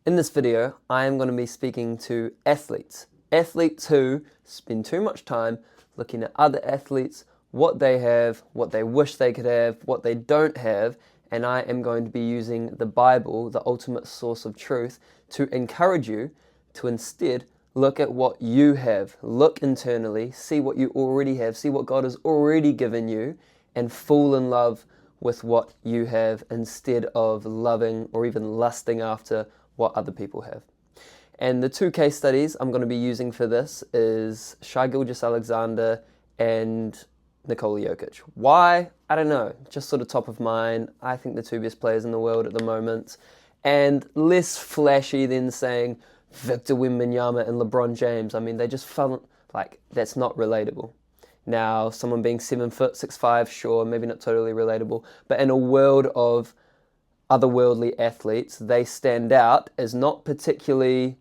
In this video, I am going to be speaking to athletes. Athletes who spend too much time looking at other athletes, what they have, what they wish they could have, what they don't have, and I am going to be using the Bible, the ultimate source of truth, to encourage you to instead look at what you have. Look internally, see what you already have, see what God has already given you, and fall in love with what you have instead of loving or even lusting after what other people have. And the two case studies I'm going to be using for this is Shai Gilgeous-Alexander and Nikola Jokic. Why? I don't know. Just sort of top of mind. I think the two best players in the world at the moment. And less flashy than saying Victor Wembanyama and LeBron James. I mean, they just felt like that's not relatable. Now, someone being 7 foot, 6'5", sure, maybe not totally relatable. But in a world of otherworldly athletes, they stand out as not particularly,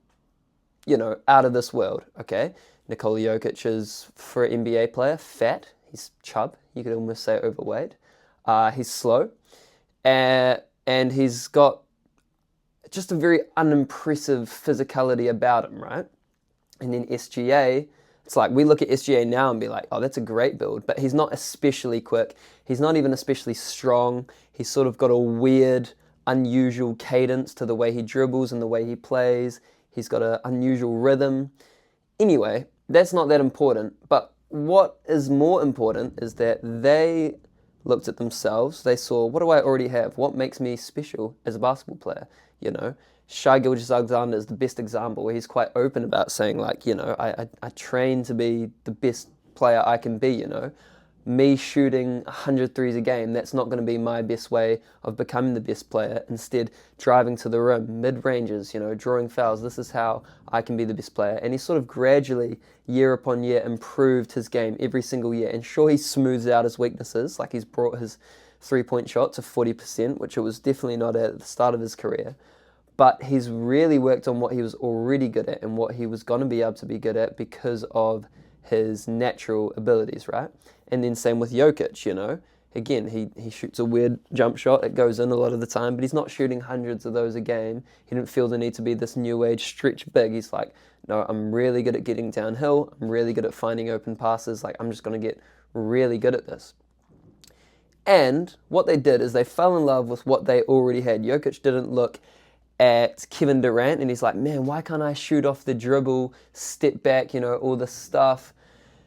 out of this world, okay? Nikola Jokic is, for an NBA player, fat. He's chub. You could almost say overweight. He's slow. And he's got just a very unimpressive physicality about him, right? And then SGA, it's like we look at SGA now and be like, oh, that's a great build. But he's not especially quick. He's not even especially strong. He's sort of got a weird, unusual cadence to the way he dribbles and the way he plays. He's got an unusual rhythm. Anyway, that's not that important. But what is more important is that they looked at themselves. They saw, what do I already have? What makes me special as a basketball player? Shai Gilgeous-Alexander is the best example where he's quite open about saying, I train to be the best player I can be, Me shooting 100 threes a game, that's not going to be my best way of becoming the best player. Instead, driving to the rim, mid-ranges, drawing fouls, this is how I can be the best player. And he sort of gradually, year upon year, improved his game every single year. And sure, he smooths out his weaknesses, like he's brought his three-point shot to 40%, which it was definitely not at the start of his career. But he's really worked on what he was already good at and what he was going to be able to be good at because of his natural abilities, right? And then same with Jokic, Again, he shoots a weird jump shot. It goes in a lot of the time, but he's not shooting hundreds of those a game. He didn't feel the need to be this new age stretch big. He's like, no, I'm really good at getting downhill. I'm really good at finding open passes. Like, I'm just going to get really good at this. And what they did is they fell in love with what they already had. Jokic didn't look at Kevin Durant and he's like, man, why can't I shoot off the dribble, step back, all this stuff.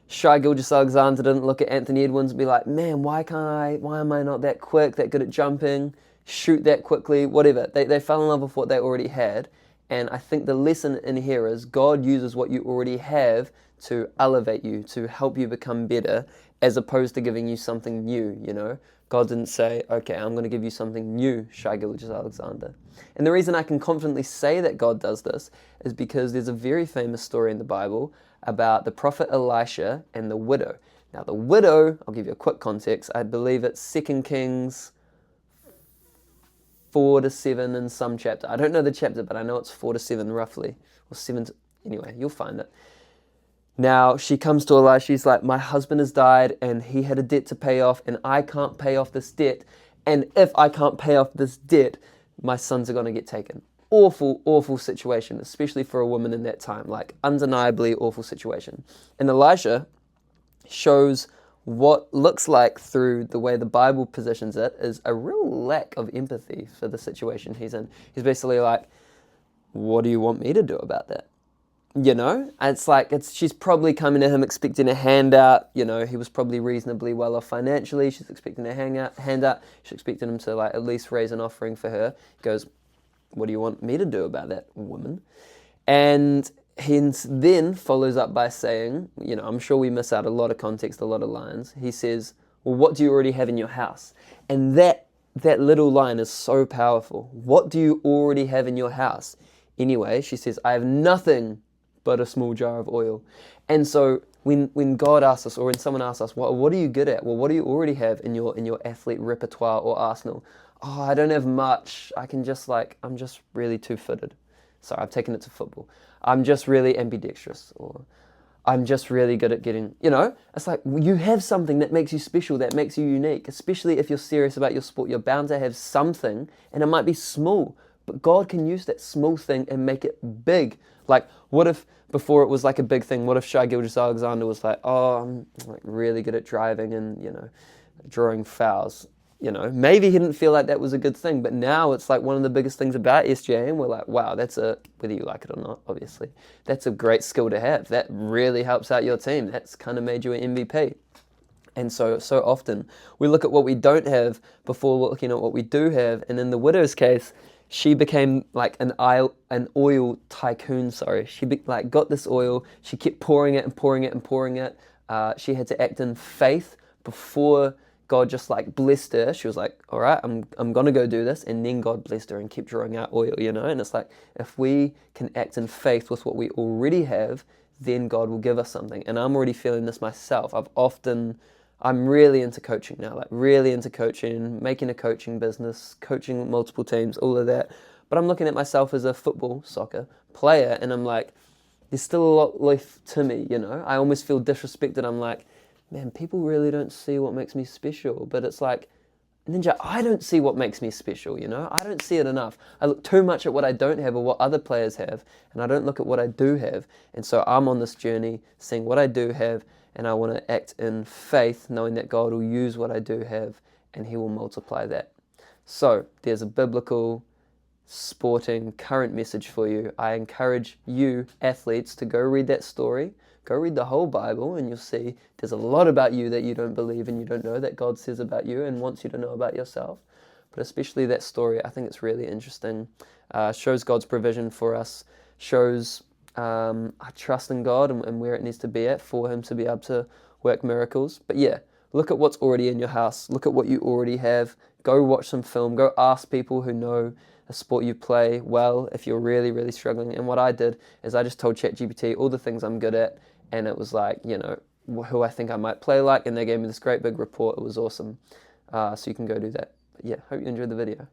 Shai Gilgeous-Alexander didn't look at Anthony Edwards and be like, man, why am I not that quick, that good at jumping, shoot that quickly, whatever. They fell in love with what they already had. And I think the lesson in here is God uses what you already have to elevate you, to help you become better, as opposed to giving you something new, God didn't say, okay, I'm going to give you something new, Shai Gilgeous-Alexander. And the reason I can confidently say that God does this is because there's a very famous story in the Bible about the prophet Elisha and the widow. Now the widow, I'll give you a quick context, I believe it's 2 Kings 4 to 7 in some chapter. I don't know the chapter, but I know it's 4 to 7 roughly, or 7 to, anyway, you'll find it. Now, she comes to Elisha, she's like, my husband has died and he had a debt to pay off and I can't pay off this debt. And if I can't pay off this debt, my sons are going to get taken. Awful, awful situation, especially for a woman in that time, like undeniably awful situation. And Elisha shows what looks like, through the way the Bible positions it, is a real lack of empathy for the situation he's in. He's basically like, what do you want me to do about that? It's like, she's probably coming to him expecting a handout. He was probably reasonably well off financially. She's expecting a handout. She's expecting him to at least raise an offering for her. He goes, what do you want me to do about that, woman? And he then follows up by saying, I'm sure we miss out a lot of context, a lot of lines. He says, well, what do you already have in your house? And that little line is so powerful. What do you already have in your house? Anyway, she says, I have nothing but a small jar of oil. And so when God asks us, or when someone asks us, what are you good at? Well, what do you already have in your athlete repertoire or arsenal? Oh, I don't have much. I'm just really two-footed. Sorry, I've taken it to football. I'm just really ambidextrous, or I'm just really good at getting, it's like you have something that makes you special, that makes you unique, especially if you're serious about your sport. You're bound to have something, and it might be small, But God can use that small thing and make it big. Like, what if before it was like a big thing? What if Shai Gilgeous-Alexander was like, oh, I'm like really good at driving and, drawing fouls. Maybe he didn't feel like that was a good thing, but now it's like one of the biggest things about SGA, and we're like, wow, whether you like it or not, obviously, that's a great skill to have. That really helps out your team. That's kind of made you an MVP. And so often we look at what we don't have before looking at what we do have. And in the widow's case, she became like an oil tycoon. She got this oil. She kept pouring it and pouring it and pouring it. She had to act in faith before God just like blessed her. She was like, all right, I'm going to go do this. And then God blessed her and kept drawing out oil, And it's like, if we can act in faith with what we already have, then God will give us something. And I'm already feeling this myself. I'm really into coaching now, like really into coaching, making a coaching business, coaching multiple teams, all of that. But I'm looking at myself as a soccer player, and I'm like, there's still a lot left to me, I almost feel disrespected. I'm like, man, people really don't see what makes me special. But it's like, Ninja, I don't see what makes me special, I don't see it enough. I look too much at what I don't have or what other players have, and I don't look at what I do have. And so I'm on this journey, seeing what I do have, and I want to act in faith, knowing that God will use what I do have, and He will multiply that. So there's a biblical, sporting, current message for you. I encourage you, athletes, to go read that story. Go read the whole Bible, and you'll see there's a lot about you that you don't believe and you don't know that God says about you and wants you to know about yourself. But especially that story, I think it's really interesting. Shows God's provision for us, shows our trust in God and where it needs to be at for Him to be able to work miracles. But yeah, look at what's already in your house. Look at what you already have. Go watch some film. Go ask people who know a sport you play well if you're really, really struggling. And what I did is I just told ChatGPT all the things I'm good at, and it was like, who I think I might play like, and they gave me this great big report. It was awesome. So you can go do that. But yeah, hope you enjoyed the video.